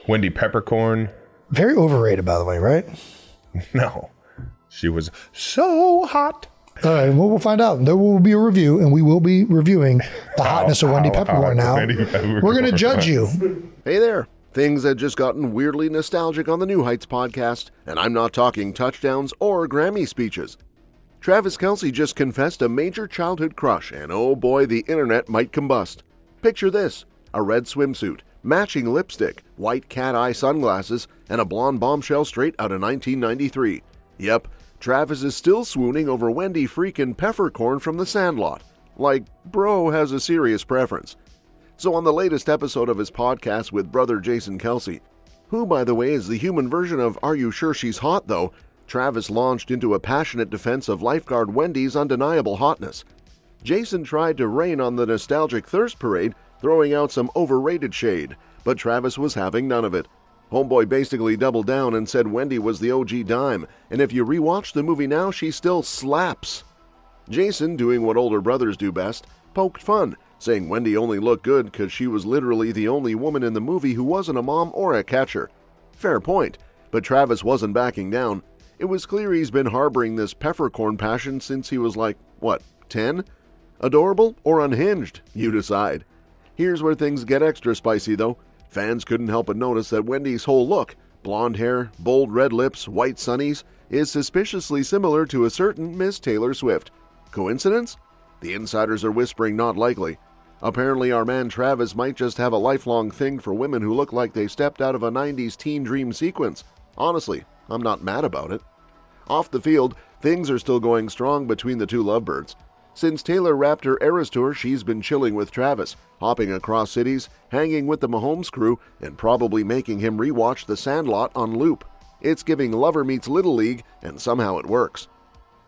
Wendy Peffercorn. Very overrated, by the way, right? No. She was so hot. All right, well, we'll find out. There will be a review, and we will be reviewing the hotness of Wendy Peffercorn now. We're going to judge you. Hey there. Things had just gotten weirdly nostalgic on the New Heights podcast, and I'm not talking touchdowns or Grammy speeches. Travis Kelce just confessed a major childhood crush, and oh boy, the internet might combust. Picture this: a red swimsuit, matching lipstick, white cat eye sunglasses, and a blonde bombshell straight out of 1993. Yep, Travis is still swooning over Wendy freakin Peffercorn from the Sandlot. Like, bro has a serious preference. So on the latest episode of his podcast with brother Jason Kelce, who by the way is the human version of Are You Sure She's Hot Though, Travis launched into a passionate defense of lifeguard Wendy's undeniable hotness. Jason tried to rain on the nostalgic thirst parade, throwing out some overrated shade, but Travis was having none of it. Homeboy basically doubled down and said Wendy was the OG dime, and if you rewatch the movie now, she still slaps. Jason, doing what older brothers do best, poked fun, saying Wendy only looked good because she was literally the only woman in the movie who wasn't a mom or a catcher. Fair point, but Travis wasn't backing down. It was clear he's been harboring this Peffercorn passion since he was like, 10? Adorable or unhinged? You decide. Here's where things get extra spicy though. Fans couldn't help but notice that Wendy's whole look, blonde hair, bold red lips, white sunnies, is suspiciously similar to a certain Miss Taylor Swift. Coincidence? The insiders are whispering not likely. Apparently our man Travis might just have a lifelong thing for women who look like they stepped out of a 90s teen dream sequence. Honestly, I'm not mad about it. Off the field, things are still going strong between the two lovebirds. Since Taylor wrapped her Eras tour, she's been chilling with Travis, hopping across cities, hanging with the Mahomes crew, and probably making him rewatch The Sandlot on loop. It's giving Lover Meets Little League, and somehow it works.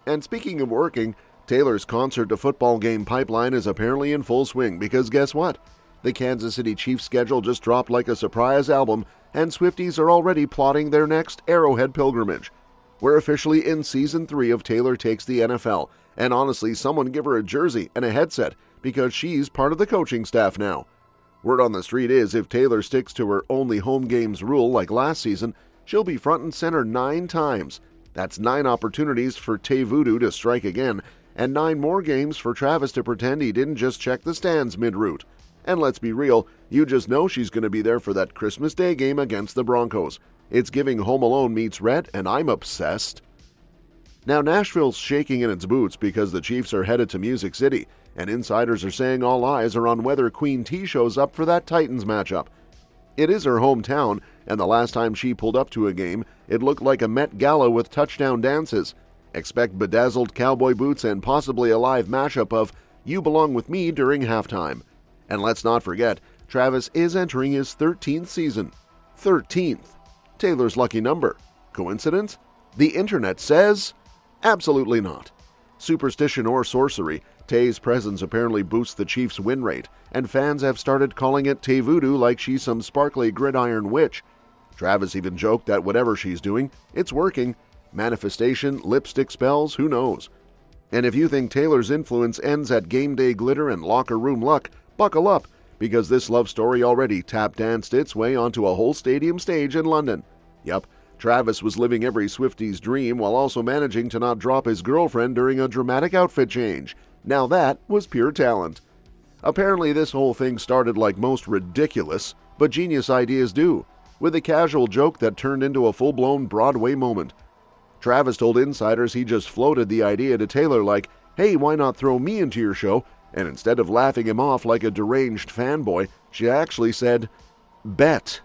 And speaking of working, Taylor's concert-to-football game pipeline is apparently in full swing because guess what? The Kansas City Chiefs schedule just dropped like a surprise album, and Swifties are already plotting their next Arrowhead pilgrimage. We're officially in Season 3 of Taylor Takes the NFL, and honestly, someone give her a jersey and a headset because she's part of the coaching staff now. Word on the street is if Taylor sticks to her only home games rule like last season, she'll be front and center 9 times. That's 9 opportunities for Tay Voodoo to strike again, and 9 more games for Travis to pretend he didn't just check the stands mid-route. And let's be real, you just know she's going to be there for that Christmas Day game against the Broncos. It's giving Home Alone meets Red, and I'm obsessed. Now Nashville's shaking in its boots because the Chiefs are headed to Music City, and insiders are saying all eyes are on whether Queen T shows up for that Titans matchup. It is her hometown, and the last time she pulled up to a game, it looked like a Met Gala with touchdown dances. Expect bedazzled cowboy boots and possibly a live mashup of You Belong With Me during halftime. And let's not forget, Travis is entering his 13th season. 13th. Taylor's lucky number. Coincidence? The internet says absolutely not. Superstition or sorcery, Tay's presence apparently boosts the Chiefs' win rate, and fans have started calling it Tay Voodoo like she's some sparkly gridiron witch. Travis even joked that whatever she's doing, it's working. Manifestation, lipstick spells, who knows? And if you think Taylor's influence ends at game day glitter and locker room luck, buckle up, because this love story already tap-danced its way onto a whole stadium stage in London. Yup, Travis was living every Swiftie's dream while also managing to not drop his girlfriend during a dramatic outfit change. Now that was pure talent. Apparently this whole thing started like most ridiculous, but genius ideas do, with a casual joke that turned into a full-blown Broadway moment. Travis told insiders he just floated the idea to Taylor like, hey, why not throw me into your show? And instead of laughing him off like a deranged fanboy, she actually said, bet.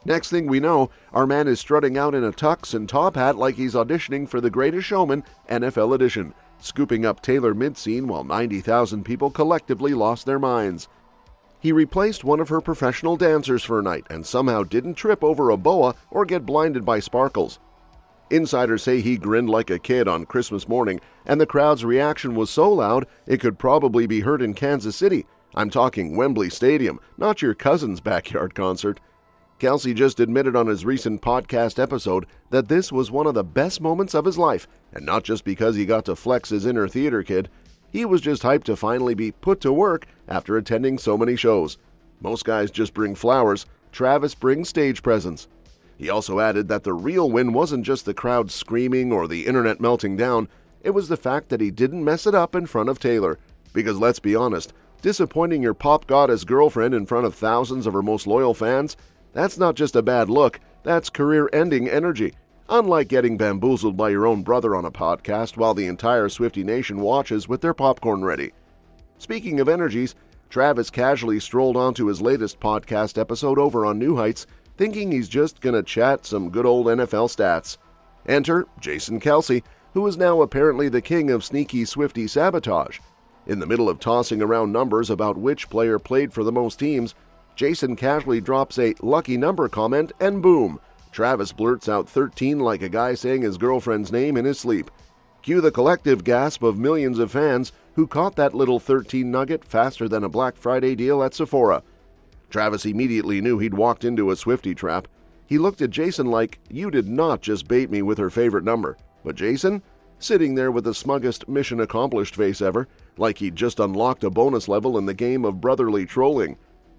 Next thing we know, our man is strutting out in a tux and top hat like he's auditioning for The Greatest Showman, NFL edition, scooping up Taylor mid-scene while 90,000 people collectively lost their minds. He replaced one of her professional dancers for a night and somehow didn't trip over a boa or get blinded by sparkles. Insiders say he grinned like a kid on Christmas morning, and the crowd's reaction was so loud it could probably be heard in Kansas City. I'm talking Wembley Stadium, not your cousin's backyard concert. Kelce just admitted on his recent podcast episode that this was one of the best moments of his life, and not just because he got to flex his inner theater kid. He was just hyped to finally be put to work after attending so many shows. Most guys just bring flowers, Travis brings stage presence. He also added that the real win wasn't just the crowd screaming or the internet melting down, it was the fact that he didn't mess it up in front of Taylor. Because let's be honest, disappointing your pop goddess girlfriend in front of thousands of her most loyal fans, that's not just a bad look, that's career-ending energy. Unlike getting bamboozled by your own brother on a podcast while the entire Swiftie Nation watches with their popcorn ready. Speaking of energies, Travis casually strolled onto his latest podcast episode over on New Heights, thinking he's just gonna chat some good old NFL stats. Enter Jason Kelce, who is now apparently the king of sneaky Swiftie sabotage. In the middle of tossing around numbers about which player played for the most teams, Jason casually drops a lucky number comment and boom, Travis blurts out 13 like a guy saying his girlfriend's name in his sleep. Cue the collective gasp of millions of fans who caught that little 13 nugget faster than a Black Friday deal at Sephora. Travis immediately knew he'd walked into a Swiftie trap. He looked at Jason like, "You did not just bait me with her favorite number." But Jason, sitting there with the smuggest mission accomplished face ever, like he'd just unlocked a bonus level in the game of brotherly trolling.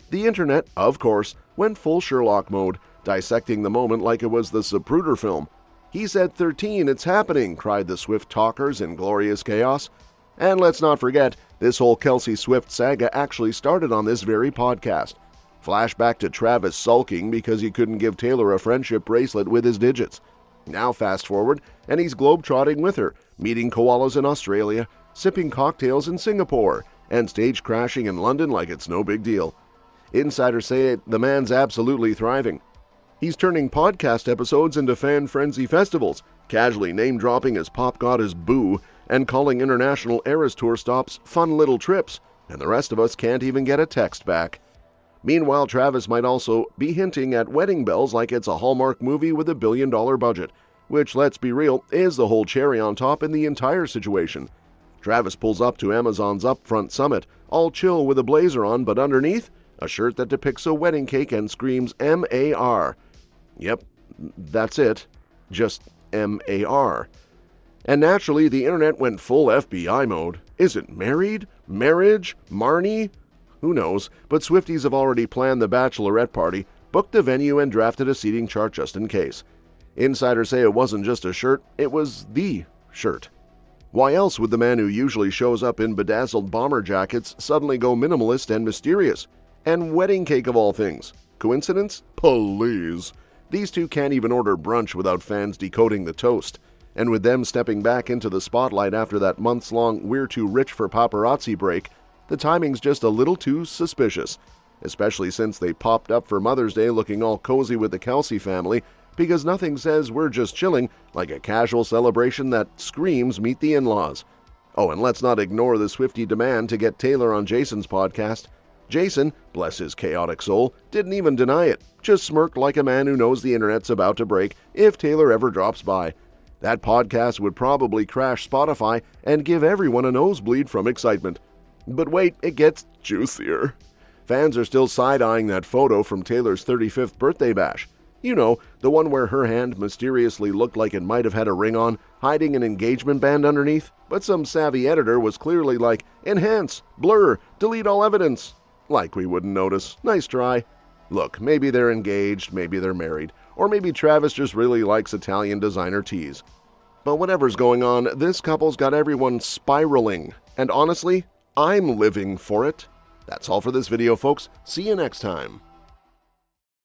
The internet, of course, went full Sherlock mode, dissecting the moment like it was the Zapruder film. "He said 13, it's happening," cried the Swift talkers in glorious chaos. And let's not forget, this whole Kelsey-Swift saga actually started on this very podcast. Flashback to Travis sulking because he couldn't give Taylor a friendship bracelet with his digits. Now fast forward, and he's globe-trotting with her, meeting koalas in Australia, sipping cocktails in Singapore, and stage crashing in London like it's no big deal. Insiders say the man's absolutely thriving. He's turning podcast episodes into fan frenzy festivals, casually name-dropping his pop goddess Boo, and calling international Eras Tour stops fun little trips, and the rest of us can't even get a text back. Meanwhile, Travis might also be hinting at wedding bells like it's a Hallmark movie with $1 billion budget, which, let's be real, is the whole cherry on top in the entire situation. Travis pulls up to Amazon's Upfront Summit, all chill with a blazer on, but underneath, a shirt that depicts a wedding cake and screams M-A-R. Yep, that's it. Just M-A-R. And naturally, the internet went full FBI mode. Is it married? Marriage? Marnie? Who knows, but Swifties have already planned the bachelorette party, booked the venue, and drafted a seating chart just in case. Insiders say it wasn't just a shirt, it was the shirt. Why else would the man who usually shows up in bedazzled bomber jackets suddenly go minimalist and mysterious? And wedding cake of all things. Coincidence? Please. These two can't even order brunch without fans decoding the toast. And with them stepping back into the spotlight after that months-long "we're too rich for paparazzi" break, the timing's just a little too suspicious, especially since they popped up for Mother's Day looking all cozy with the Kelce family, because nothing says we're just chilling like a casual celebration that screams meet the in-laws. Oh, and let's not ignore the Swiftie demand to get Taylor on Jason's podcast. Jason, bless his chaotic soul, didn't even deny it, just smirked like a man who knows the internet's about to break if Taylor ever drops by. That podcast would probably crash Spotify and give everyone a nosebleed from excitement. But wait, it gets juicier. Fans are still side-eyeing that photo from Taylor's 35th birthday bash. You know, the one where her hand mysteriously looked like it might have had a ring on, hiding an engagement band underneath, but some savvy editor was clearly like, "Enhance, blur, delete all evidence." Like we wouldn't notice. Nice try. Look, maybe they're engaged, maybe they're married, or maybe Travis just really likes Italian designer teas. But whatever's going on, this couple's got everyone spiraling, and honestly, I'm living for it. That's all for this video, folks. See you next time.